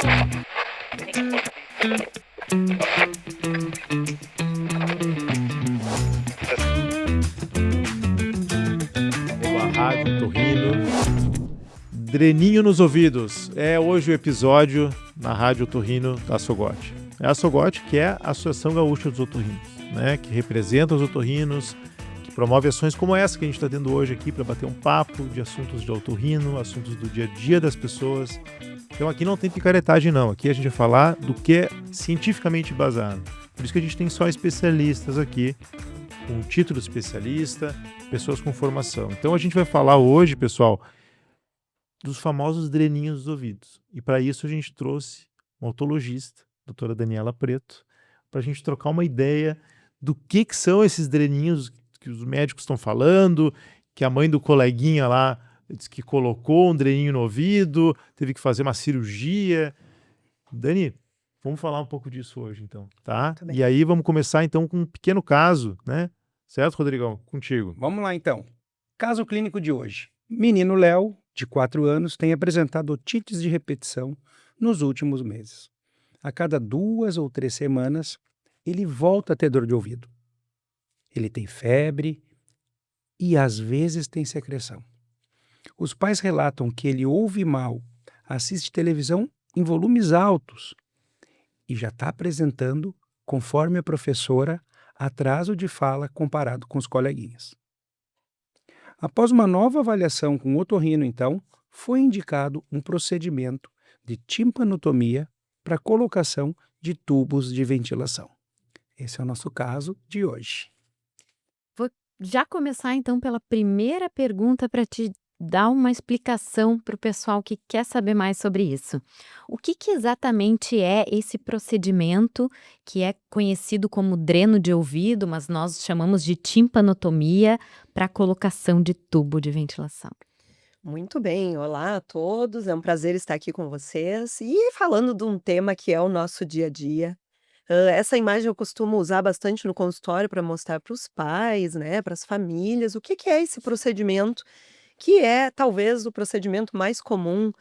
Arroba Rádio Otorrino. Dreninho nos ouvidos. É hoje o episódio na Rádio Otorrino da Sogote. É a Sogote, que é a Associação Gaúcha dos Otorrinos, né? Que representa os otorrinos, que promove ações como essa que a gente está tendo hoje aqui para bater um papo de assuntos de otorrino, assuntos do dia a dia das pessoas. Então aqui não tem picaretagem não, aqui a gente vai falar do que é cientificamente embasado. Por isso que a gente tem só especialistas aqui, com título de especialista, pessoas com formação. Então a gente vai falar hoje, pessoal, dos famosos dreninhos dos ouvidos. E para isso a gente trouxe uma otologista, a doutora Daniela Preto, para a gente trocar uma ideia do que são esses dreninhos que os médicos estão falando, que a mãe do coleguinha lá disse que colocou um dreninho no ouvido, teve que fazer uma cirurgia. Dani, vamos falar um pouco disso hoje, então, tá? E aí vamos começar, então, com um pequeno caso, né? Certo, Rodrigão? Contigo. Vamos lá, então. Caso clínico de hoje. Menino Léo, de 4 anos, tem apresentado otites de repetição nos últimos meses. A cada 2 ou 3 semanas, ele volta a ter dor de ouvido. Ele tem febre e, às vezes, tem secreção. Os pais relatam que ele ouve mal, assiste televisão em volumes altos e já está apresentando, conforme a professora, atraso de fala comparado com os coleguinhas. Após uma nova avaliação com o otorrino, então, foi indicado um procedimento de timpanotomia para colocação de tubos de ventilação. Esse é o nosso caso de hoje. Vou já começar então pela primeira pergunta para te dar uma explicação para o pessoal que quer saber mais sobre isso. O que exatamente é esse procedimento que é conhecido como dreno de ouvido, mas nós chamamos de timpanotomia para colocação de tubo de ventilação? Muito bem, olá a todos, é um prazer estar aqui com vocês e falando de um tema que é o nosso dia a dia. Essa imagem eu costumo usar bastante no consultório para mostrar para os pais, né, para as famílias, o que é esse procedimento, que é talvez o procedimento mais comum,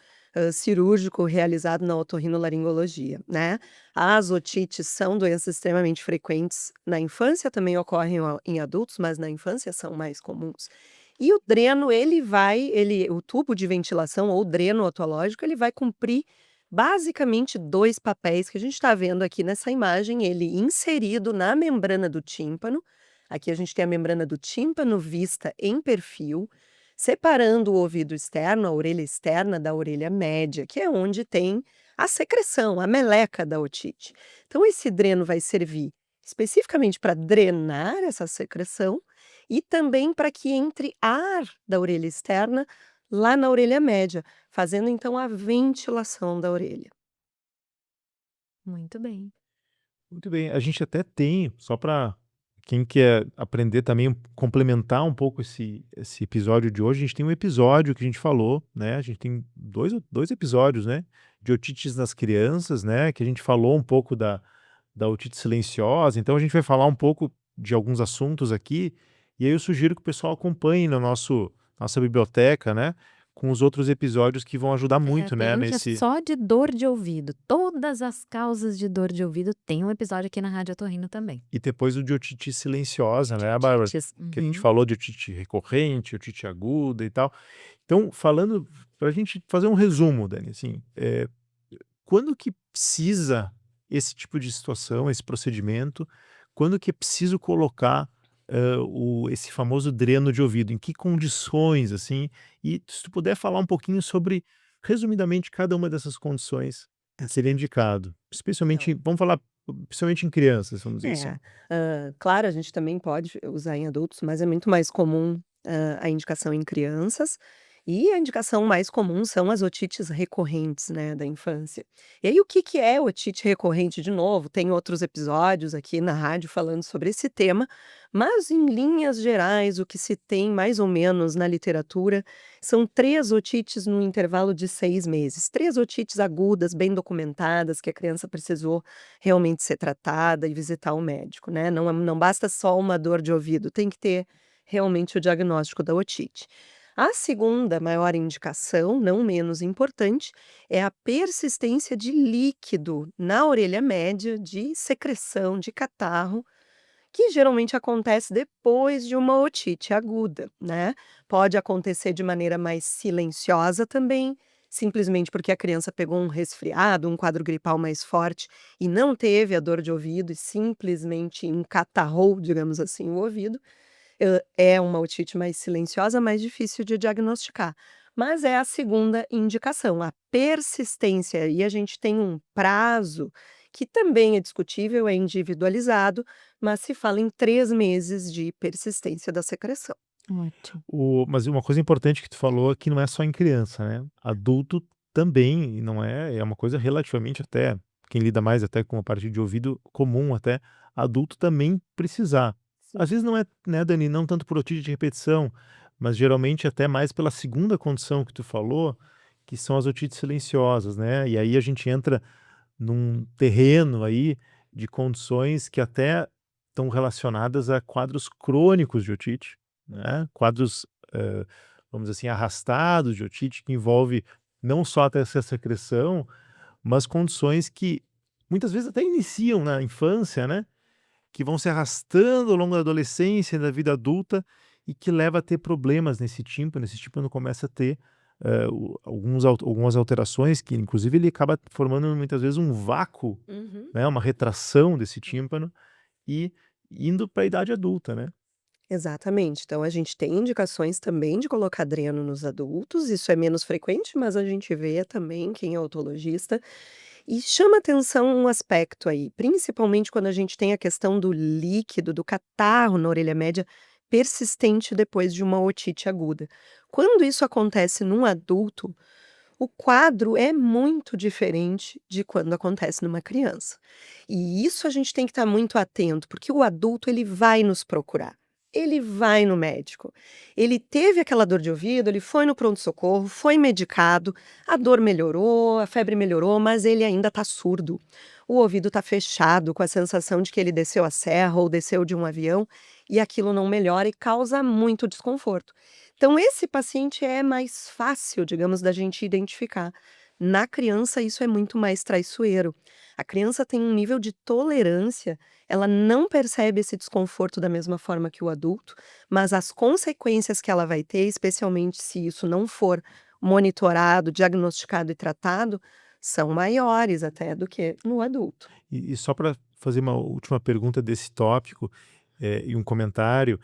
cirúrgico realizado na otorrinolaringologia, né. As otites são doenças extremamente frequentes na infância, também ocorrem em adultos, mas na infância são mais comuns. E o dreno, o tubo de ventilação ou dreno otológico, ele vai cumprir basicamente 2 papéis que a gente está vendo aqui nessa imagem, ele inserido na membrana do tímpano. Aqui a gente tem a membrana do tímpano vista em perfil, separando o ouvido externo, a orelha externa da orelha média, que é onde tem a secreção, a meleca da otite. Então esse dreno vai servir especificamente para drenar essa secreção e também para que entre ar da orelha externa lá na orelha média, fazendo então a ventilação da orelha. Muito bem. Muito bem, a gente até tem, só para quem quer aprender também, complementar um pouco esse episódio de hoje, a gente tem um episódio que a gente falou, né? A gente tem dois episódios, né? De otites nas crianças, né? Que a gente falou um pouco da otite silenciosa, então a gente vai falar um pouco de alguns assuntos aqui, e aí eu sugiro que o pessoal acompanhe na nossa biblioteca, né? Com os outros episódios que vão ajudar muito, né? Tem um que é Nesse... só de dor de ouvido. Todas as causas de dor de ouvido tem um episódio aqui na Rádio Otorrino também. E depois o de otite silenciosa, né, Bárbara? Otites, Que a gente falou de otite recorrente, otite aguda e tal. Então, falando, para a gente fazer um resumo, Dani, assim, quando que precisa esse tipo de situação, esse procedimento, quando que é preciso colocar esse famoso dreno de ouvido, em que condições, assim, e se tu puder falar um pouquinho sobre, resumidamente, cada uma dessas condições seria indicado, especialmente, vamos falar, principalmente em crianças, vamos dizer assim. Claro, a gente também pode usar em adultos, mas é muito mais comum, a indicação em crianças, e a indicação mais comum são as otites recorrentes, né, da infância. E aí o que é otite recorrente? De novo, tem outros episódios aqui na rádio falando sobre esse tema, mas em linhas gerais o que se tem mais ou menos na literatura são 3 otites no intervalo de 6 meses. 3 otites agudas, bem documentadas, que a criança precisou realmente ser tratada e visitar o médico, né, não basta só uma dor de ouvido, tem que ter realmente o diagnóstico da otite. A segunda maior indicação, não menos importante, é a persistência de líquido na orelha média, de secreção, de catarro, que geralmente acontece depois de uma otite aguda, né. Pode acontecer de maneira mais silenciosa também, simplesmente porque a criança pegou um resfriado, um quadro gripal mais forte e não teve a dor de ouvido e simplesmente encatarrou, digamos assim, o ouvido. É uma otite mais silenciosa, mais difícil de diagnosticar, mas é a segunda indicação, a persistência. E a gente tem um prazo que também é discutível, é individualizado, mas se fala em 3 meses de persistência da secreção. Ótimo. Mas uma coisa importante que tu falou é que não é só em criança, né? Adulto também, e não é uma coisa relativamente até, quem lida mais até com a parte de ouvido comum até, adulto também precisar. Sim. Às vezes não é, né, Dani, não tanto por otite de repetição, mas geralmente até mais pela segunda condição que tu falou, que são as otites silenciosas, né? E aí a gente entra num terreno aí de condições que até estão relacionadas a quadros crônicos de otite, né, quadros, vamos dizer assim, arrastados de otite, que envolve não só até essa secreção, mas condições que muitas vezes até iniciam na infância, né, que vão se arrastando ao longo da adolescência e da vida adulta e que leva a ter problemas nesse tímpano. Esse tímpano começa a ter, algumas alterações que inclusive ele acaba formando muitas vezes um vácuo, Uhum. né, uma retração desse tímpano e indo para a idade adulta, né. Exatamente. Então a gente tem indicações também de colocar dreno nos adultos, isso é menos frequente, mas a gente vê também quem é otologista. E chama atenção um aspecto aí, principalmente quando a gente tem a questão do líquido, do catarro na orelha média persistente depois de uma otite aguda. Quando isso acontece num adulto, o quadro é muito diferente de quando acontece numa criança. E isso a gente tem que estar muito atento, porque o adulto ele vai nos procurar. Ele vai no médico. Ele teve aquela dor de ouvido, ele foi no pronto-socorro, foi medicado, a dor melhorou, a febre melhorou, mas ele ainda está surdo. O ouvido está fechado, com a sensação de que ele desceu a serra ou desceu de um avião, e aquilo não melhora e causa muito desconforto. Então, esse paciente é mais fácil, digamos, da gente identificar. Na criança, isso é muito mais traiçoeiro. A criança tem um nível de tolerância, ela não percebe esse desconforto da mesma forma que o adulto, mas as consequências que ela vai ter, especialmente se isso não for monitorado, diagnosticado e tratado, são maiores até do que no adulto. E só para fazer uma última pergunta desse tópico, e um comentário,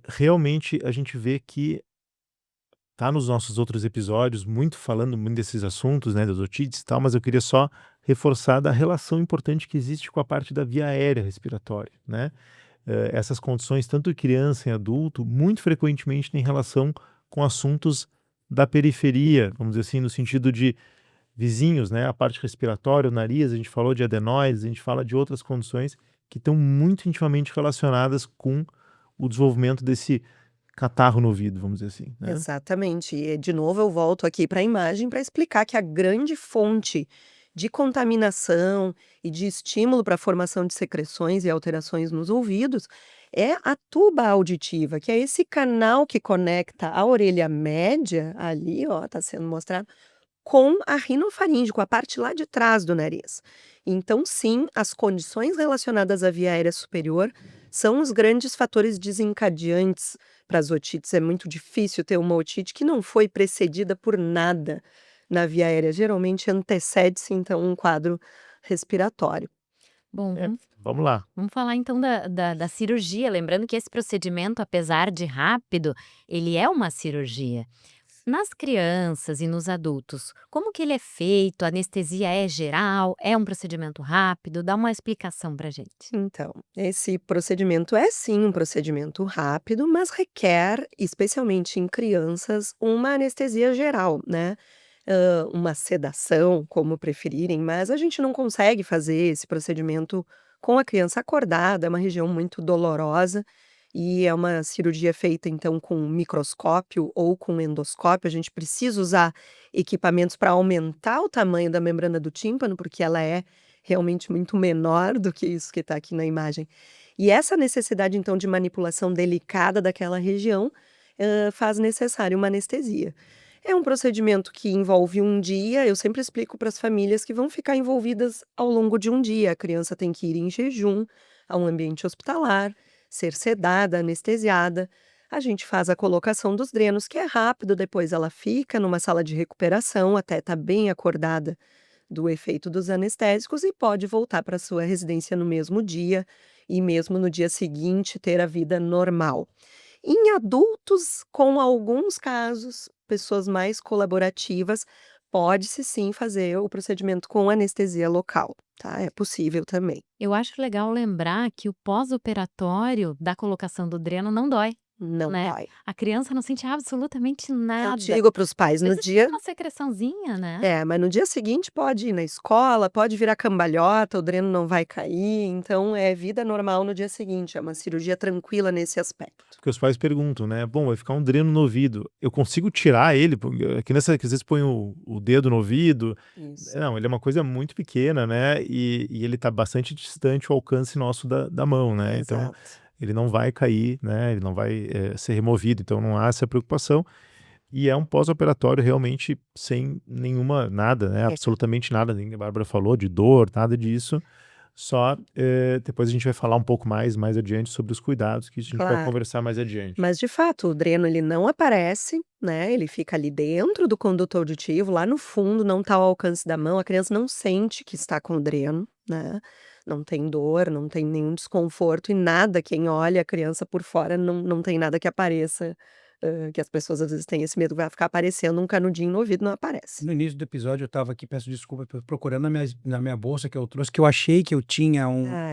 realmente a gente vê que tá nos nossos outros episódios muito falando muito desses assuntos, né, das otites e tal, mas eu queria só reforçar da relação importante que existe com a parte da via aérea respiratória, né. Essas condições, tanto em criança e adulto, muito frequentemente têm relação com assuntos da periferia, vamos dizer assim, no sentido de vizinhos, né, a parte respiratória, o nariz, a gente falou de adenoides, a gente fala de outras condições que estão muito intimamente relacionadas com o desenvolvimento desse catarro no ouvido, vamos dizer assim, né. Exatamente. E, de novo, eu volto aqui para a imagem para explicar que a grande fonte de contaminação e de estímulo para a formação de secreções e alterações nos ouvidos é a tuba auditiva, que é esse canal que conecta a orelha média, ali, ó, está sendo mostrado, com a rinofaringe, com a parte lá de trás do nariz. Então, sim, as condições relacionadas à via aérea superior são os grandes fatores desencadeantes para as otites. É muito difícil ter uma otite que não foi precedida por nada na via aérea. Geralmente antecede-se, então, um quadro respiratório. Bom, É, vamos vamos lá. vamos falar então da cirurgia, lembrando que esse procedimento, apesar de rápido, ele é uma cirurgia. Nas crianças e nos adultos, como que ele é feito? A anestesia é geral? É um procedimento rápido? Dá uma explicação pra gente. Então, esse procedimento é sim um procedimento rápido, mas requer, especialmente em crianças, uma anestesia geral, né? Uma sedação, como preferirem, mas a gente não consegue fazer esse procedimento com a criança acordada, é uma região muito dolorosa e é uma cirurgia feita então com microscópio ou com endoscópio. A gente precisa usar equipamentos para aumentar o tamanho da membrana do tímpano, porque ela é realmente muito menor do que isso que está aqui na imagem. E essa necessidade então de manipulação delicada daquela região faz necessário uma anestesia. É um procedimento que envolve um dia, eu sempre explico para as famílias que vão ficar envolvidas ao longo de um dia. A criança tem que ir em jejum a um ambiente hospitalar, ser sedada, anestesiada. A gente faz a colocação dos drenos, que é rápido, depois ela fica numa sala de recuperação até estar bem acordada do efeito dos anestésicos e pode voltar para sua residência no mesmo dia e mesmo no dia seguinte ter a vida normal. Em adultos, com alguns casos, pessoas mais colaborativas, pode-se sim fazer o procedimento com anestesia local, tá? É possível também. Eu acho legal lembrar que o pós-operatório da colocação do dreno não dói, Não né? vai. A criança não sente absolutamente Eu nada. digo para os pais, Às no vezes dia uma secreçãozinha, né? mas no dia seguinte pode ir na escola, pode virar cambalhota, o dreno não vai cair, então é vida normal no dia seguinte, é uma cirurgia tranquila nesse aspecto. Porque os pais perguntam, né? Bom, vai ficar um dreno no ouvido. Eu consigo tirar ele? Porque a criança que às vezes põe o dedo no ouvido. Isso. Não, ele é uma coisa muito pequena, né? E ele está bastante distante o alcance nosso da mão, né? Então, Exato. ele não vai cair, né? Ele não vai ser removido. Então, não há essa preocupação. E é um pós-operatório realmente sem nenhuma, nada, né? É. Absolutamente nada. Nem a Bárbara falou de dor, nada disso. Só depois a gente vai falar um pouco mais adiante sobre os cuidados, que a gente vai Claro. conversar mais adiante. Mas de fato, o dreno ele não aparece, né? Ele fica ali dentro do conduto auditivo, lá no fundo, não está ao alcance da mão, a criança não sente que está com o dreno, né? Não tem dor, não tem nenhum desconforto e nada, quem olha a criança por fora não tem nada que apareça, que as pessoas às vezes têm esse medo, vai ficar aparecendo um canudinho no ouvido, não aparece. No início do episódio eu estava aqui, peço desculpa, procurando na minha bolsa que eu trouxe, que eu achei que eu tinha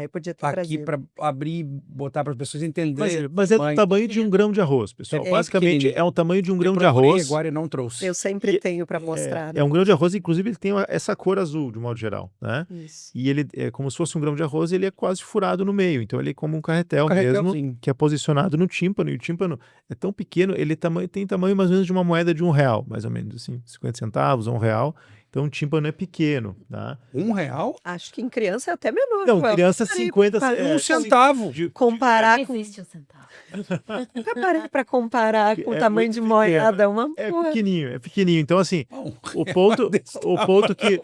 Eu podia ter aqui trazido. para abrir e botar para as pessoas entenderem. Mas é do tamanho. tamanho de um grão de arroz, pessoal. É Basicamente, pequenininho. é o tamanho de um grão de Procurei arroz. agora e não trouxe. Eu sempre E- tenho para mostrar. É um grão de arroz, inclusive ele tem essa cor azul, de modo geral, né? Isso. E ele é como se fosse um grão de arroz, ele é quase furado no meio. Então ele é como um carretel mesmo, Carretelzinho. que é posicionado no tímpano. E o tímpano é tão pequeno, ele tem tamanho mais ou menos de uma moeda de R$1, mais ou menos assim, 50 centavos, R$1. Então o tímpano é pequeno, tá? R$1? Acho que em criança é até menor. Não, Joel. criança Parei 50 pra- Um centavo. Comparar com. Existe um centavo. Nunca parei para comparar com o É tamanho muito de pequeno. moeda. É Porra. pequenininho, é pequenininho. Então assim, Bom, o ponto que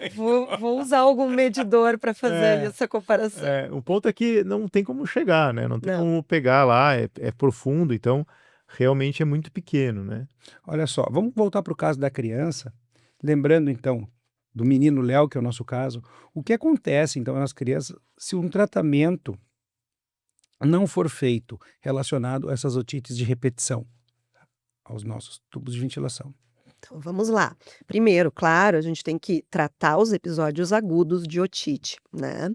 Vou usar algum medidor para fazer É. ali essa comparação. o ponto é que não tem como chegar, né? Não tem Não. como pegar lá, é profundo, então realmente é muito pequeno, né? olha só, vamos voltar para o caso da criança. Lembrando, então, do menino Léo, que é o nosso caso. O que acontece, então, nas crianças, se um tratamento não for feito relacionado a essas otites de repetição, aos nossos tubos de ventilação? Então vamos lá. Primeiro, claro, a gente tem que tratar os episódios agudos de otite, né?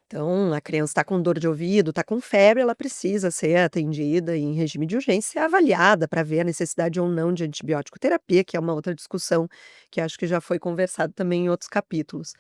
Então, a criança está com dor de ouvido, está com febre, ela precisa ser atendida em regime de urgência e avaliada para ver a necessidade ou não de antibiótico terapia, que é uma outra discussão que acho que já foi conversado também em outros capítulos.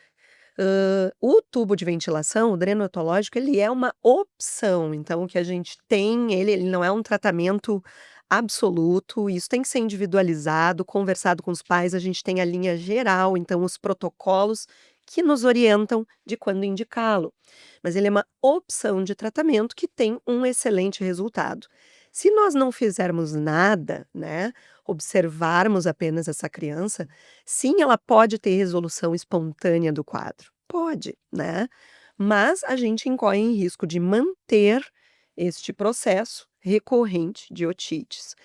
O tubo de ventilação, o dreno otológico, ele é uma opção. Então, o que a gente tem, ele não é um tratamento absoluto, isso tem que ser individualizado, conversado com os pais, a gente tem a linha geral, então os protocolos que nos orientam de quando indicá-lo. Mas ele é uma opção de tratamento que tem um excelente resultado. Se nós não fizermos nada, né, observarmos apenas essa criança, sim, ela pode ter resolução espontânea do quadro. Pode, né? Mas a gente incorre em risco de manter este processo recorrente de otites.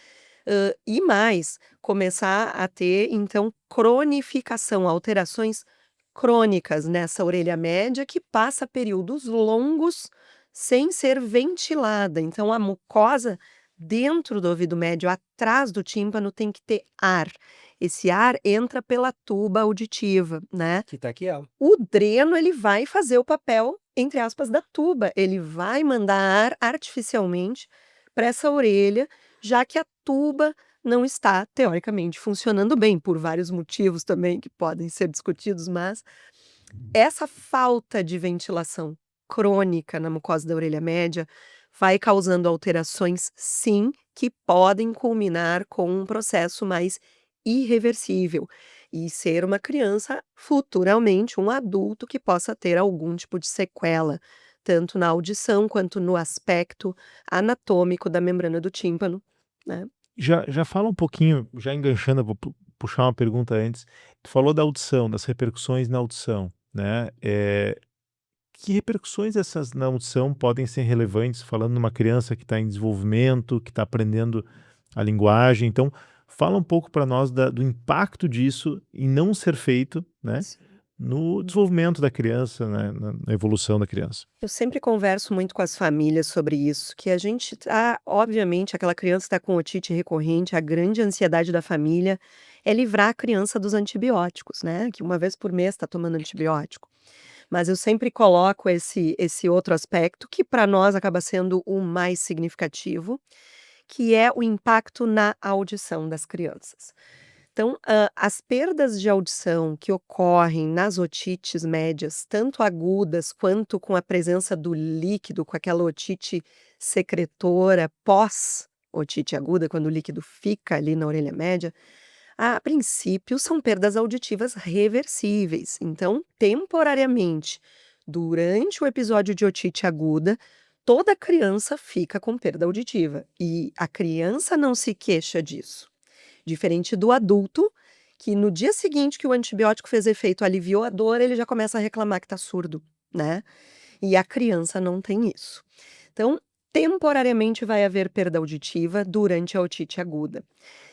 E mais, começar a ter, então, cronificação, alterações crônicas nessa orelha média que passa períodos longos sem ser ventilada. Então, a mucosa dentro do ouvido médio, atrás do tímpano, tem que ter ar. Esse ar entra pela tuba auditiva, né? Que tá aqui ela. O dreno, ele vai fazer o papel, entre aspas, da tuba. Ele vai mandar ar artificialmente para essa orelha, já que a tuba não está, teoricamente, funcionando bem, por vários motivos também que podem ser discutidos, mas essa falta de ventilação crônica na mucosa da orelha média vai causando alterações, sim, que podem culminar com um processo mais irreversível e ser uma criança futuramente um adulto que possa ter algum tipo de sequela, tanto na audição quanto no aspecto anatômico da membrana do tímpano, né? Já fala um pouquinho, já enganchando, eu vou puxar uma pergunta antes. Tu falou da audição, das repercussões na audição, né? Que repercussões essas na audição podem ser relevantes, falando numa criança que está em desenvolvimento, que está aprendendo a linguagem? Então, fala um pouco para nós do impacto disso em não ser feito, né, no desenvolvimento da criança, né, na evolução da criança. Eu sempre converso muito com as famílias sobre isso, que a gente obviamente, aquela criança está com otite recorrente, a grande ansiedade da família é livrar a criança dos antibióticos, né, que uma vez por mês está tomando antibiótico. Mas eu sempre coloco esse outro aspecto que para nós acaba sendo o mais significativo, que é o impacto na audição das crianças. Então, as perdas de audição que ocorrem nas otites médias, tanto agudas quanto com a presença do líquido, com aquela otite secretora pós-otite aguda, quando o líquido fica ali na orelha média, a princípio são perdas auditivas reversíveis. Então, temporariamente, durante o episódio de otite aguda, toda criança fica com perda auditiva e a criança não se queixa disso. Diferente do adulto, que no dia seguinte que o antibiótico fez efeito, aliviou a dor, ele já começa a reclamar que está surdo, né? E a criança não tem isso. Então, temporariamente vai haver perda auditiva durante a otite aguda.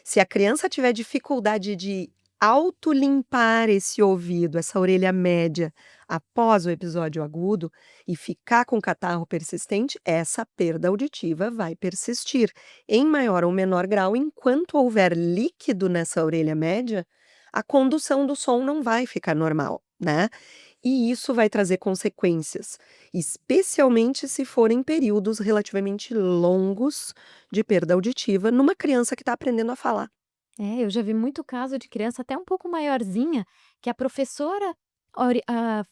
Se a criança tiver dificuldade de autolimpar esse ouvido, essa orelha média, após o episódio agudo e ficar com catarro persistente, essa perda auditiva vai persistir em maior ou menor grau. Enquanto houver líquido nessa orelha média, a condução do som não vai ficar normal, né? E isso vai trazer consequências, especialmente se forem períodos relativamente longos de perda auditiva numa criança que está aprendendo a falar. Eu já vi muito caso de criança até um pouco maiorzinha, que a professora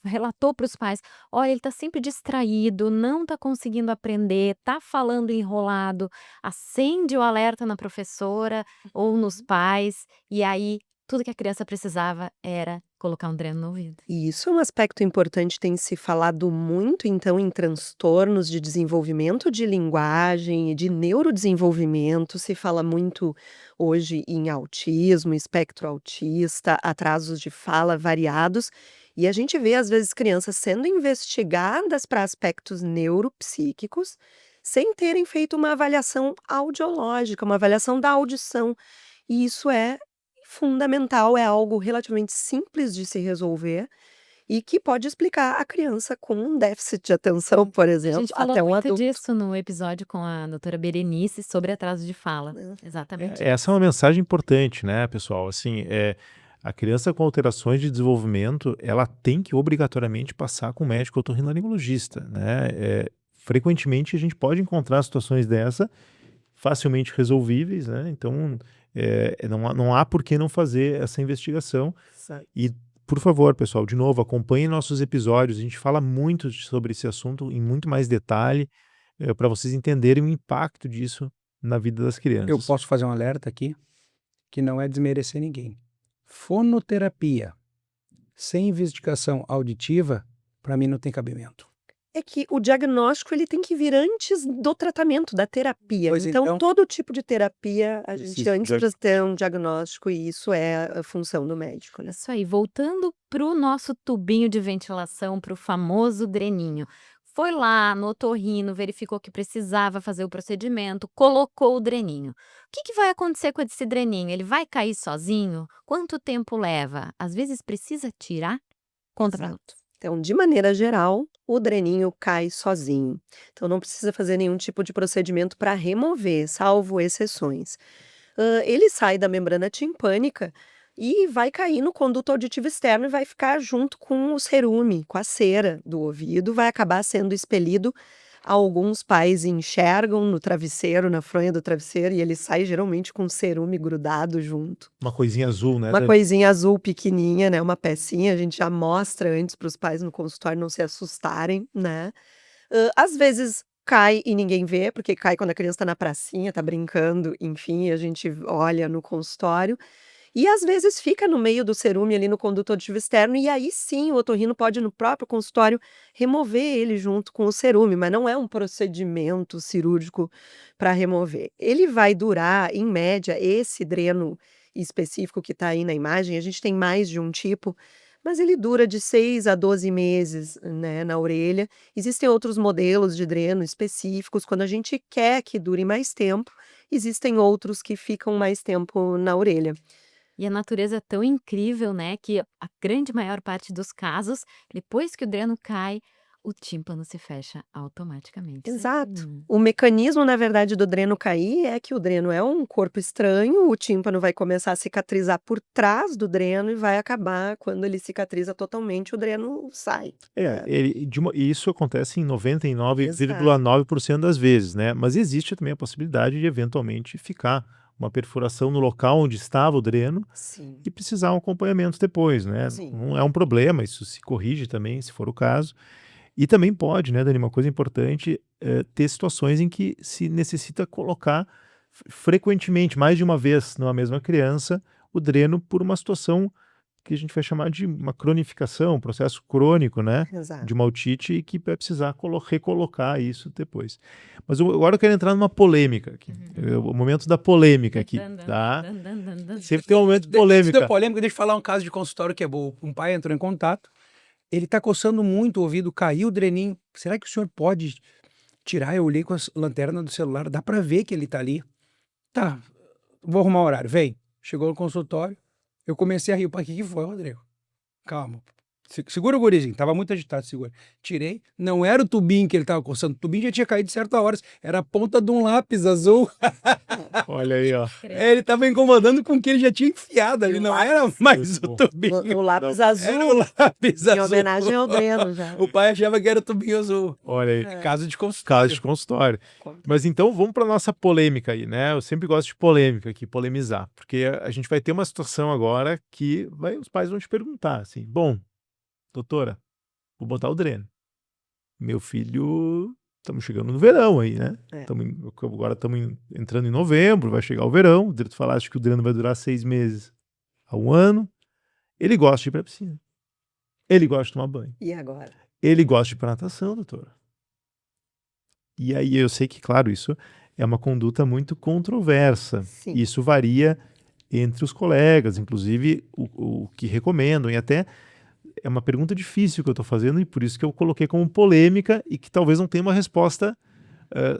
relatou para os pais: olha, ele está sempre distraído, não está conseguindo aprender, está falando enrolado. Acende o alerta na professora ou nos pais, e aí tudo que a criança precisava era colocar um dreno no ouvido. E isso é um aspecto importante, tem se falado muito, então, em transtornos de desenvolvimento de linguagem e de neurodesenvolvimento. Se fala muito hoje em autismo, espectro autista, atrasos de fala variados. E a gente vê, às vezes, crianças sendo investigadas para aspectos neuropsíquicos, sem terem feito uma avaliação audiológica, uma avaliação da audição. E isso é fundamental, é algo relativamente simples de se resolver e que pode explicar a criança com um déficit de atenção, por A exemplo, gente falou até um muito adulto. disso no episódio com a doutora Berenice sobre atraso de fala. Exatamente. Essa é uma mensagem importante, né, pessoal? Assim, a criança com alterações de desenvolvimento, ela tem que obrigatoriamente passar com o médico otorrinolaringologista, né? Frequentemente a gente pode encontrar situações dessa facilmente resolvíveis, né? Então, não há por que não fazer essa investigação. E, por favor, pessoal, de novo, acompanhem nossos episódios. A gente fala muito sobre esse assunto em muito mais detalhe, para vocês entenderem o impacto disso na vida das crianças. Eu posso fazer um alerta aqui, que não é desmerecer ninguém. Fonoterapia sem investigação auditiva, para mim não tem cabimento. É que o diagnóstico ele tem que vir antes do tratamento, da terapia. Pois Então, então, todo tipo de terapia, a gente precisa antes precisa ter um diagnóstico e isso é a função do médico, né? Isso aí, voltando para o nosso tubinho de ventilação, para o famoso dreninho. Foi lá no otorrino, verificou que precisava fazer o procedimento, colocou o dreninho. O que vai acontecer com esse dreninho? Ele vai cair sozinho? Quanto tempo leva? Às vezes precisa tirar? Conta pra nós. Então, de maneira geral, o dreninho cai sozinho. Então, não precisa fazer nenhum tipo de procedimento para remover, salvo exceções. Ele sai da membrana timpânica e vai cair no conduto auditivo externo e vai ficar junto com o cerume, com a cera do ouvido, vai acabar sendo expelido. Alguns pais enxergam no travesseiro, na fronha do travesseiro, e ele sai geralmente com o cerume grudado junto. Uma coisinha azul, né? Uma coisinha azul pequenininha, né, uma pecinha, a gente já mostra antes para os pais no consultório não se assustarem, né. Às vezes cai e ninguém vê, porque cai quando a criança está na pracinha, está brincando, enfim, e a gente olha no consultório. E às vezes fica no meio do cerume ali no conduto auditivo externo, e aí sim o otorrino pode no próprio consultório remover ele junto com o cerume, mas não é um procedimento cirúrgico para remover. Ele vai durar, em média, esse dreno específico que está aí na imagem, a gente tem mais de um tipo, mas ele dura de 6 a 12 meses, né, na orelha. Existem outros modelos de dreno específicos, quando a gente quer que dure mais tempo, existem outros que ficam mais tempo na orelha. E a natureza é tão incrível, né, que a grande maior parte dos casos, depois que o dreno cai, o tímpano se fecha automaticamente. Exato. O mecanismo, na verdade, do dreno cair é que o dreno é um corpo estranho, o tímpano vai começar a cicatrizar por trás do dreno e vai acabar, quando ele cicatriza totalmente, o dreno sai. E isso acontece em 99,9% das vezes, né? Mas existe também a possibilidade de eventualmente ficar uma perfuração no local onde estava o dreno Sim. e precisar um acompanhamento depois, né? Sim. Não é um problema, isso se corrige também, se for o caso. E também pode, né, Dani, uma coisa importante, ter situações em que se necessita colocar frequentemente, mais de uma vez numa mesma criança, o dreno por uma situação que a gente vai chamar de uma cronificação, um processo crônico, né, Exato. de uma otite e que vai precisar recolocar isso depois. Mas agora eu quero entrar numa polêmica aqui, o momento da polêmica aqui, tá? Sempre tem um momento de Isso polêmica. é polêmica, deixa eu falar um caso de consultório que é bom. Um pai entrou em contato, ele tá coçando muito o ouvido, caiu o dreninho. Será que o senhor pode tirar? Eu olhei com a lanterna do celular, dá pra ver que ele tá ali. Tá, vou arrumar o horário, vem. Chegou no consultório, eu comecei a rir. Pai, o que foi, Rodrigo? Calma. Segura o gurizinho, tava muito agitado, segura. Tirei, não era o tubinho que ele tava coçando, o tubinho já tinha caído de certa hora, era a ponta de um lápis azul. Olha aí, ó. Ele tava incomodando com o que ele já tinha enfiado ali, não era mais o tubinho. O lápis azul, Era o lápis em azul. homenagem ao dreno já. O pai achava que era o tubinho azul. Olha aí. Caso de consultório. Caso de consultório. Mas então vamos para nossa polêmica aí, né? Eu sempre gosto de polêmica aqui, polemizar, porque a gente vai ter uma situação agora que os pais vão te perguntar assim: bom, doutora, vou botar o dreno. Meu filho, estamos chegando no verão aí, né? Agora estamos entrando em novembro, vai chegar o verão. O direito falaste que o dreno vai durar 6 meses a 1 ano. Ele gosta de ir para a piscina. Ele gosta de tomar banho. E agora? Ele gosta de ir para natação, doutora. E aí eu sei que, claro, isso é uma conduta muito controversa. Sim. Isso varia entre os colegas, inclusive o que recomendam. E até é uma pergunta difícil que eu estou fazendo e por isso que eu coloquei como polêmica e que talvez não tenha uma resposta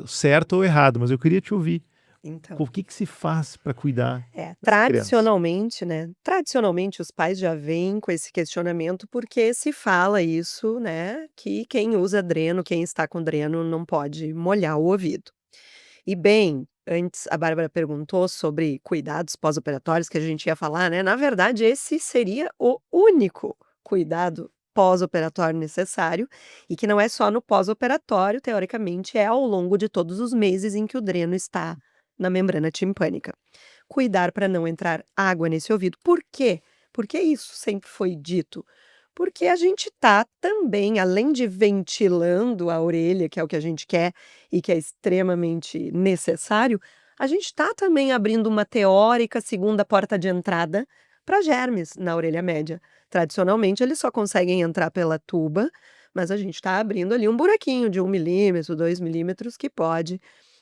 certa ou errada. Mas eu queria te ouvir. Então. O que se faz para cuidar? Tradicionalmente, né? Tradicionalmente, os pais já vêm com esse questionamento porque se fala isso, né? Que quem usa dreno, quem está com dreno, não pode molhar o ouvido. E bem, antes a Bárbara perguntou sobre cuidados pós-operatórios que a gente ia falar, né? Na verdade, esse seria o único cuidado pós-operatório necessário e que não é só no pós-operatório, teoricamente, é ao longo de todos os meses em que o dreno está na membrana timpânica. Cuidar para não entrar água nesse ouvido. Por quê? Porque isso sempre foi dito. Porque a gente está também, além de ventilando a orelha, que é o que a gente quer e que é extremamente necessário, a gente está também abrindo uma teórica segunda porta de entrada para germes na orelha média. Tradicionalmente, eles só conseguem entrar pela tuba, mas a gente está abrindo ali um buraquinho de 1 milímetro, 2 milímetros que pode.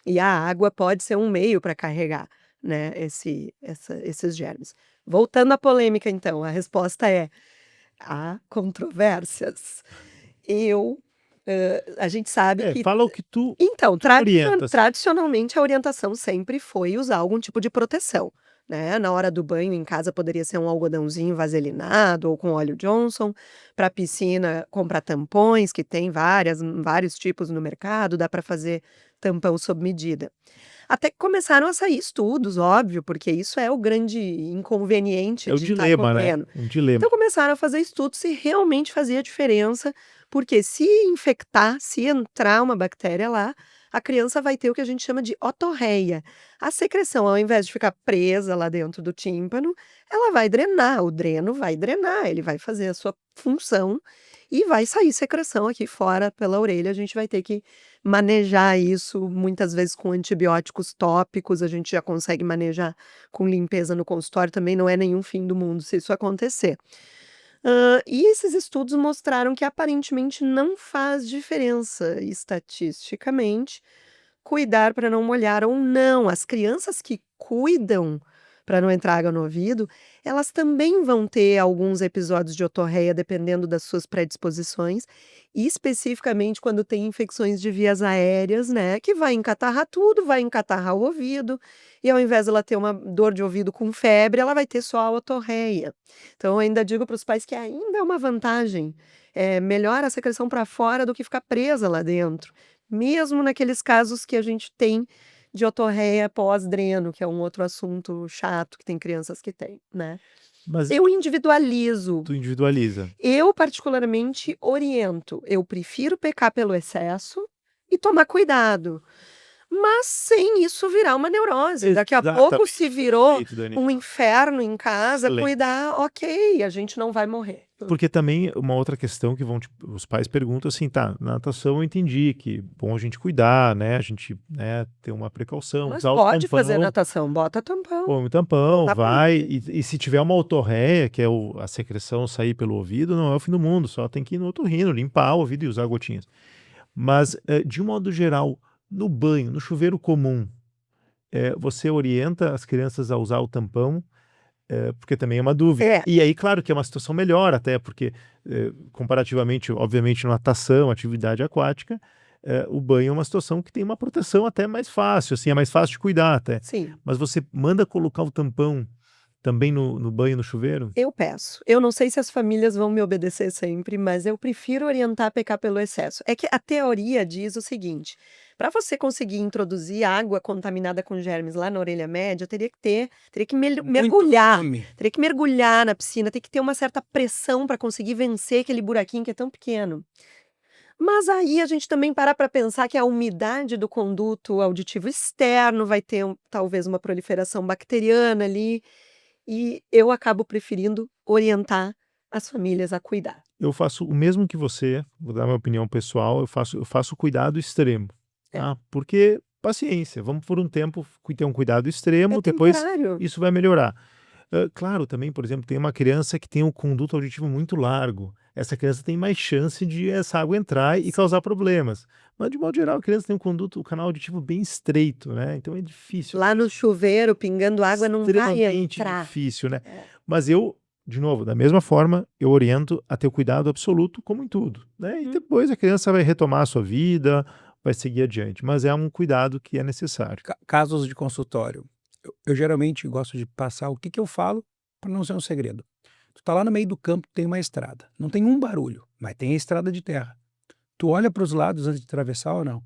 E a água pode ser um meio para carregar, né, esses germes. Voltando à polêmica, então, a resposta é: há controvérsias. A gente sabe que... Fala o que tu Então, orientas. tradicionalmente, a orientação sempre foi usar algum tipo de proteção, né? Na hora do banho em casa poderia ser um algodãozinho vaselinado ou com óleo Johnson. Para a piscina, comprar tampões, que tem vários tipos no mercado, dá para fazer tampão sob medida. Até que começaram a sair estudos, óbvio, porque isso é o grande inconveniente É o de estar dilema, com né? dreno. Um dilema. Então começaram a fazer estudos se realmente fazia diferença, porque se infectar, se entrar uma bactéria lá, a criança vai ter o que a gente chama de otorreia. A secreção, ao invés de ficar presa lá dentro do tímpano, ela vai drenar, o dreno vai drenar, ele vai fazer a sua função e vai sair secreção aqui fora pela orelha. A gente vai ter que manejar isso, muitas vezes com antibióticos tópicos, a gente já consegue manejar com limpeza no consultório, também não é nenhum fim do mundo se isso acontecer. E esses estudos mostraram que aparentemente não faz diferença estatisticamente cuidar para não molhar ou não. As crianças que cuidam para não entrar água no ouvido, elas também vão ter alguns episódios de otorreia, dependendo das suas predisposições, e especificamente quando tem infecções de vias aéreas, né, que vai encatarrar tudo, vai encatarrar o ouvido, e ao invés dela ter uma dor de ouvido com febre, ela vai ter só a otorreia. Então, eu ainda digo para os pais que ainda é uma vantagem, melhor a secreção para fora do que ficar presa lá dentro, mesmo naqueles casos que a gente tem de otorreia pós-dreno, que é um outro assunto chato que tem crianças que têm, né. Mas Eu individualizo. tu individualiza. Eu particularmente oriento. Eu prefiro pecar pelo excesso e tomar cuidado, mas sem isso virar uma neurose. Daqui a pouco, se virou Perfeito, Dani. um inferno em casa, Excelente. cuidar, ok, a gente não vai morrer. Porque também uma outra questão que os pais perguntam assim, tá, na natação eu entendi que bom a gente cuidar, né, a gente, né, ter uma precaução, Mas usar o pode fazer tampão, natação, bota tampão. põe o tampão, Dá pra vai, ir. e se tiver uma otorreia, que é a secreção sair pelo ouvido, não é o fim do mundo, só tem que ir no otorrino, limpar o ouvido e usar gotinhas. Mas, de um modo geral, no banho, no chuveiro comum, você orienta as crianças a usar o tampão, porque também é uma dúvida. É. E aí, claro que é uma situação melhor até, porque comparativamente, obviamente, natação, atividade aquática, o banho é uma situação que tem uma proteção até mais fácil, assim, é mais fácil de cuidar até. Sim. Mas você manda colocar o tampão também no banho, no chuveiro? Eu peço. Eu não sei se as famílias vão me obedecer sempre, mas eu prefiro orientar a pecar pelo excesso. É que a teoria diz o seguinte: para você conseguir introduzir água contaminada com germes lá na orelha média, teria que mergulhar. Fome. Teria que mergulhar na piscina, tem que ter uma certa pressão para conseguir vencer aquele buraquinho que é tão pequeno. Mas aí a gente também para pensar que a umidade do conduto auditivo externo vai ter talvez uma proliferação bacteriana ali, e eu acabo preferindo orientar as famílias a cuidar. Eu faço o mesmo que você, vou dar minha opinião pessoal, eu faço cuidado extremo, É. tá? Porque paciência, vamos por um tempo ter um cuidado É extremo, depois temporário. isso vai melhorar. Claro, também, por exemplo, tem uma criança que tem um conduto auditivo muito largo. Essa criança tem mais chance de essa água entrar e causar problemas. Mas, de modo geral, a criança tem um canal auditivo bem estreito, né? Então é difícil. Lá no chuveiro, pingando água, não vai Extremamente entrar. difícil, né? É. Mas eu, de novo, da mesma forma, eu oriento a ter o cuidado absoluto, como em tudo, né? E depois a criança vai retomar a sua vida, vai seguir adiante. Mas é um cuidado que é necessário. Casos de consultório. Eu geralmente gosto de passar o que eu falo para não ser um segredo. Tu tá lá no meio do campo, tem uma estrada. Não tem um barulho, mas tem a estrada de terra. Tu olha para os lados antes de atravessar ou não?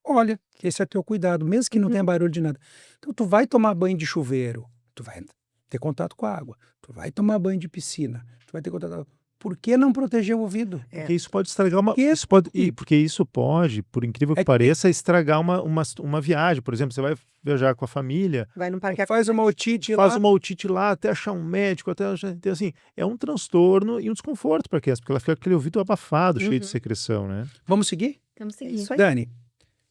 Olha, que esse é teu cuidado, mesmo que não tenha barulho de nada. Então tu vai tomar banho de chuveiro, tu vai ter contato com a água. Tu vai tomar banho de piscina, tu vai ter contato com a água. Por que não proteger o ouvido? Porque isso pode estragar uma. Porque- Porque isso pode, por incrível que É que- pareça, estragar uma viagem. Por exemplo, você vai viajar com a família, Vai num parque Faz uma otite faz lá. uma otite lá, até achar um médico, então, assim, é um transtorno e um desconforto para a criança, porque ela fica com aquele ouvido abafado, cheio de secreção, né? Vamos seguir? Vamos É seguir. isso aí. Dani,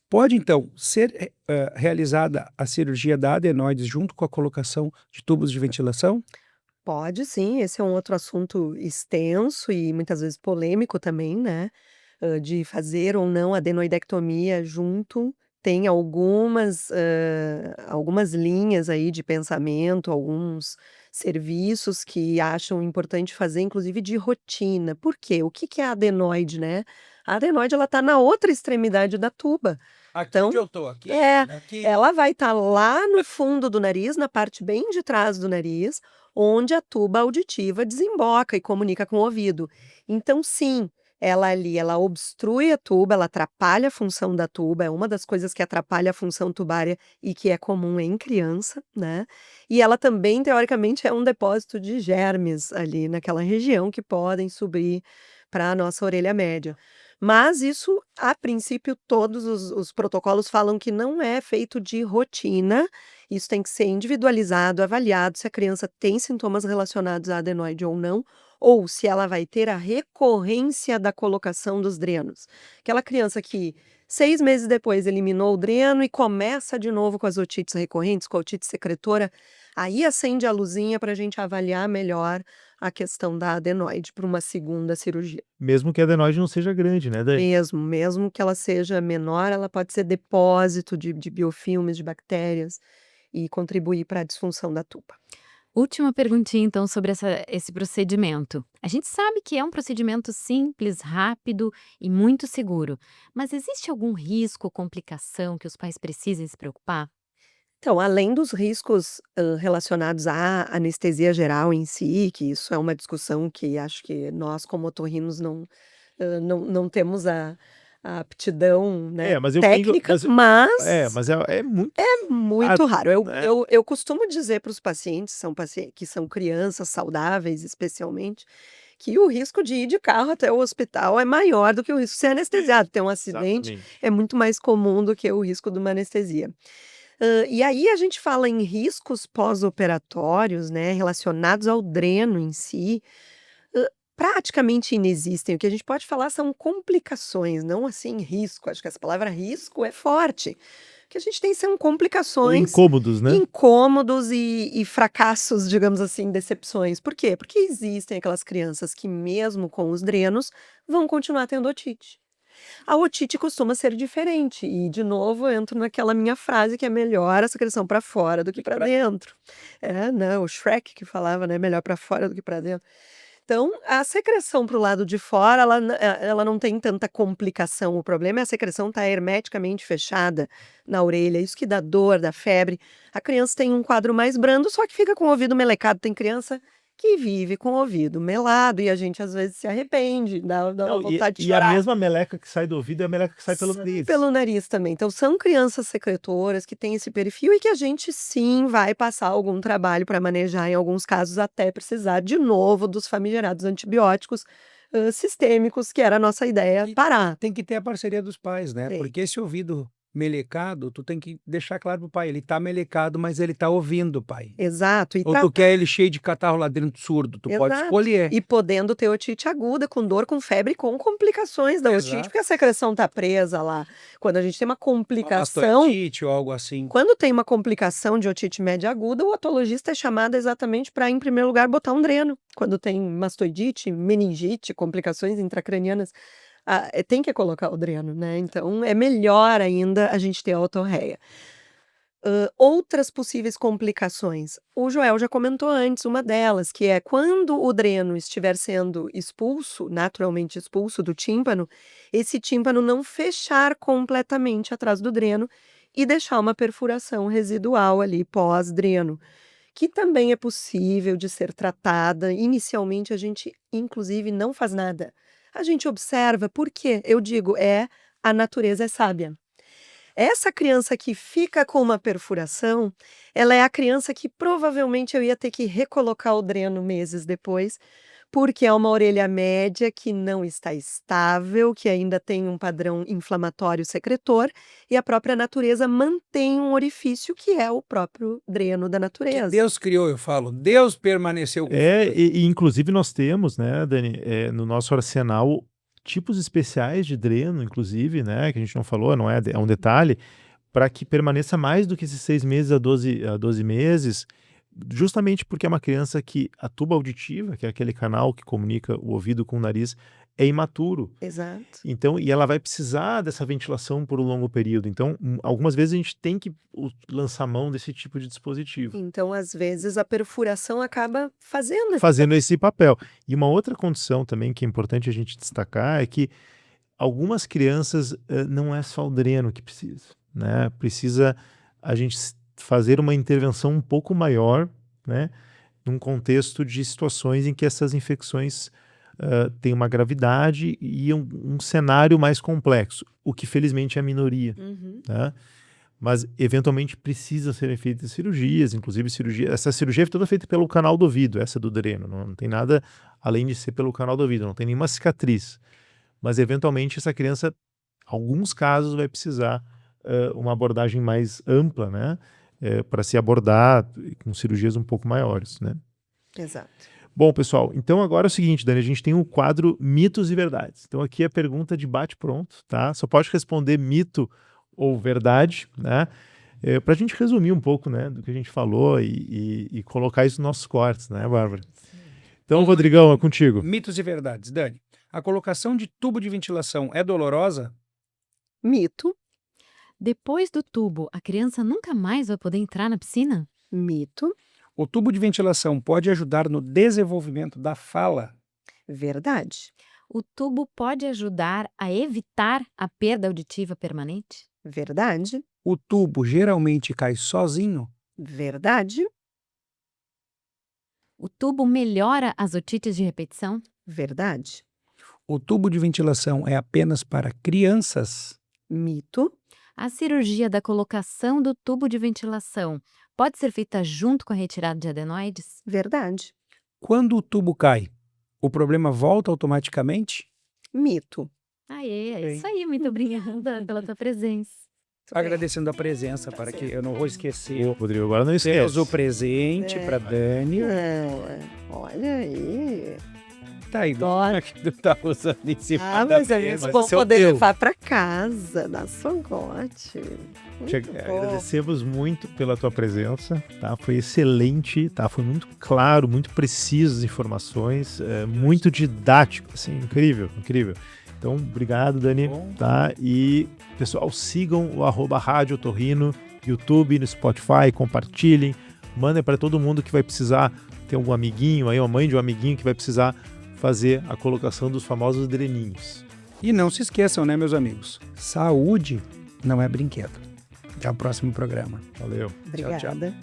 pode então ser realizada a cirurgia da adenoides junto com a colocação de tubos de ventilação? Pode sim, esse é um outro assunto extenso e muitas vezes polêmico também, né? De fazer ou não adenoidectomia junto. Tem algumas linhas aí de pensamento, alguns serviços que acham importante fazer, inclusive de rotina. Por quê? O que é a adenoide, né? A adenoide, ela tá na outra extremidade da tuba. Aqui Então, onde eu tô, aqui. Aqui. Ela vai estar lá no fundo do nariz, na parte bem de trás do nariz, onde a tuba auditiva desemboca e comunica com o ouvido. Então, sim, ela ali, ela obstrui a tuba, ela atrapalha a função da tuba, é uma das coisas que atrapalha a função tubária e que é comum em criança, né? E ela também, teoricamente, é um depósito de germes ali naquela região que podem subir para a nossa orelha média. Mas isso, a princípio, todos os protocolos falam que não é feito de rotina, isso tem que ser individualizado, avaliado se a criança tem sintomas relacionados à adenoide ou não, ou se ela vai ter a recorrência da colocação dos drenos. Aquela criança que 6 meses depois eliminou o dreno e começa de novo com as otites recorrentes, com a otite secretora, aí acende a luzinha para a gente avaliar melhor a questão da adenoide para uma segunda cirurgia. Mesmo que a adenoide não seja grande, né, Dani? Mesmo que ela seja menor, ela pode ser depósito de biofilmes, de bactérias e contribuir para a disfunção da tuba. Última perguntinha, então, sobre esse procedimento. A gente sabe que é um procedimento simples, rápido e muito seguro, mas existe algum risco ou complicação que os pais precisem se preocupar? Então, além dos riscos, relacionados à anestesia geral em si, que isso é uma discussão que acho que nós como otorrinos não temos a aptidão, né, Mas eu tenho técnica, mas mas é muito é muito raro. né? Eu costumo dizer para os pacientes, que são crianças saudáveis especialmente, que o risco de ir de carro até o hospital é maior do que o risco de ser anestesiado. Ter um acidente Exatamente. é muito mais comum do que o risco de uma anestesia. E aí a gente fala em riscos pós-operatórios, né, relacionados ao dreno em si, praticamente inexistem. O que a gente pode falar são complicações, não assim risco. Acho que essa palavra risco é forte. O que a gente tem são Ou complicações, incômodos, né? incômodos e fracassos, digamos assim, decepções. Por quê? Porque existem aquelas crianças que, mesmo com os drenos, vão continuar tendo otite. A otite costuma ser diferente. E, de novo, eu entro naquela minha frase que é melhor a secreção para fora do que para dentro. Não, o Shrek que falava, né? Melhor para fora do que para dentro. Então, a secreção para o lado de fora, ela não tem tanta complicação. O problema é a secreção estar hermeticamente fechada na orelha. Isso que dá dor, dá febre. A criança tem um quadro mais brando, só que fica com o ouvido melecado. Tem criança que vive com o ouvido melado e a gente às vezes se arrepende, dá uma Não, vontade de e a chorar. mesma meleca que sai do ouvido é a meleca que sai pelo nariz. Pelo nariz também. Então, são crianças secretoras que têm esse perfil e que a gente sim vai passar algum trabalho para manejar, em alguns casos, até precisar de novo dos famigerados antibióticos sistêmicos, que era a nossa ideia parar. Tem que ter a parceria dos pais, né? Tem. Porque esse ouvido melecado, tu tem que deixar claro pro pai, ele tá melecado, mas ele tá ouvindo, pai. Exato. Ou tu quer ele cheio de catarro lá dentro surdo, tu pode Exato. escolher. E podendo ter otite aguda, com dor, com febre, com complicações da otite, Exato. porque a secreção tá presa lá. Quando a gente tem uma complicação, Mastoidite ou algo assim. quando tem uma complicação de otite média aguda, o otologista é chamado exatamente para, em primeiro lugar, botar um dreno. Quando tem mastoidite, meningite, complicações intracranianas, tem que colocar o dreno, né? Então, é melhor ainda a gente ter a otorreia. Outras possíveis complicações. O Joel já comentou antes uma delas, que é quando o dreno estiver sendo expulso, naturalmente expulso do tímpano, esse tímpano não fechar completamente atrás do dreno e deixar uma perfuração residual ali pós-dreno, que também é possível de ser tratada. Inicialmente, a gente, inclusive, não faz nada. A gente observa, porque eu digo, a natureza é sábia. Essa criança que fica com uma perfuração, ela é a criança que provavelmente eu ia ter que recolocar o dreno meses depois, porque é uma orelha média que não está estável, que ainda tem um padrão inflamatório secretor, e a própria natureza mantém um orifício que é o próprio dreno da Que natureza. Deus criou, eu falo. Deus permaneceu com E inclusive nós temos, né, Dani, no nosso arsenal tipos especiais de dreno, inclusive, né, que a gente não falou, não é, é um detalhe, para que permaneça mais do que esses 6 meses a 12 meses, justamente porque é uma criança que a tuba auditiva, que é aquele canal que comunica o ouvido com o nariz, é imaturo. Exato. Então, e ela vai precisar dessa ventilação por um longo período. Então, algumas vezes a gente tem que lançar mão desse tipo de dispositivo. Então, às vezes, a perfuração acaba Fazendo esse papel. E uma outra condição também que é importante a gente destacar é que algumas crianças não é só o dreno que precisa, né? Precisa a gente fazer uma intervenção um pouco maior, né? Num contexto de situações em que essas infecções têm uma gravidade e um cenário mais complexo, o que felizmente é a minoria, né? Mas eventualmente precisa serem feitas cirurgias, inclusive essa cirurgia é toda feita pelo canal do ouvido, essa do dreno, não tem nada além de ser pelo canal do ouvido, não tem nenhuma cicatriz. mas eventualmente essa criança, alguns casos, vai precisar uma abordagem mais ampla, né? Para se abordar com cirurgias um pouco maiores, né? Exato. Bom, pessoal, então agora é o seguinte, Dani, a gente tem o quadro mitos e verdades. Então aqui é pergunta de bate-pronto, tá? Só pode responder mito ou verdade, né? Para a gente resumir um pouco, né, do que a gente falou e colocar isso nos nossos cortes, né, Bárbara? Então, Rodrigão, é contigo. Mitos e verdades. Dani, a colocação de tubo de ventilação é dolorosa? Mito. Depois do tubo, a criança nunca mais vai poder entrar na piscina? Mito. O tubo de ventilação pode ajudar no desenvolvimento da fala? Verdade. O tubo pode ajudar a evitar a perda auditiva permanente? Verdade. O tubo geralmente cai sozinho? Verdade. O tubo melhora as otites de repetição? Verdade. O tubo de ventilação é apenas para crianças? Mito. A cirurgia da colocação do tubo de ventilação pode ser feita junto com a retirada de adenoides? Verdade. Quando o tubo cai, o problema volta automaticamente? Mito. Aê, é Bem. isso aí. Muito obrigada pela tua presença. Agradecendo a presença, para que eu não vou esquecer. Rodrigo, agora não esquece. Temos o presente para Dani. Olha aí. Tá aí, Adoro. que tu tá usando em cima Ah, da mas é mesa. isso. Vou esse é o poder teu. levar para casa, da Sogote. Agradecemos muito pela tua presença, tá? Foi excelente, tá? Foi muito claro, muito preciso as informações, muito didático, assim, incrível, incrível. Então, obrigado, Dani, Bom. tá? E, pessoal, sigam o @Rádio Otorrino, YouTube, no Spotify, compartilhem, mandem para todo mundo que vai precisar, ter algum amiguinho aí, uma mãe de um amiguinho que vai precisar fazer a colocação dos famosos dreninhos. E não se esqueçam, né, meus amigos? Saúde não é brinquedo. Até o próximo programa. Valeu. Tchau, tchau. Obrigada.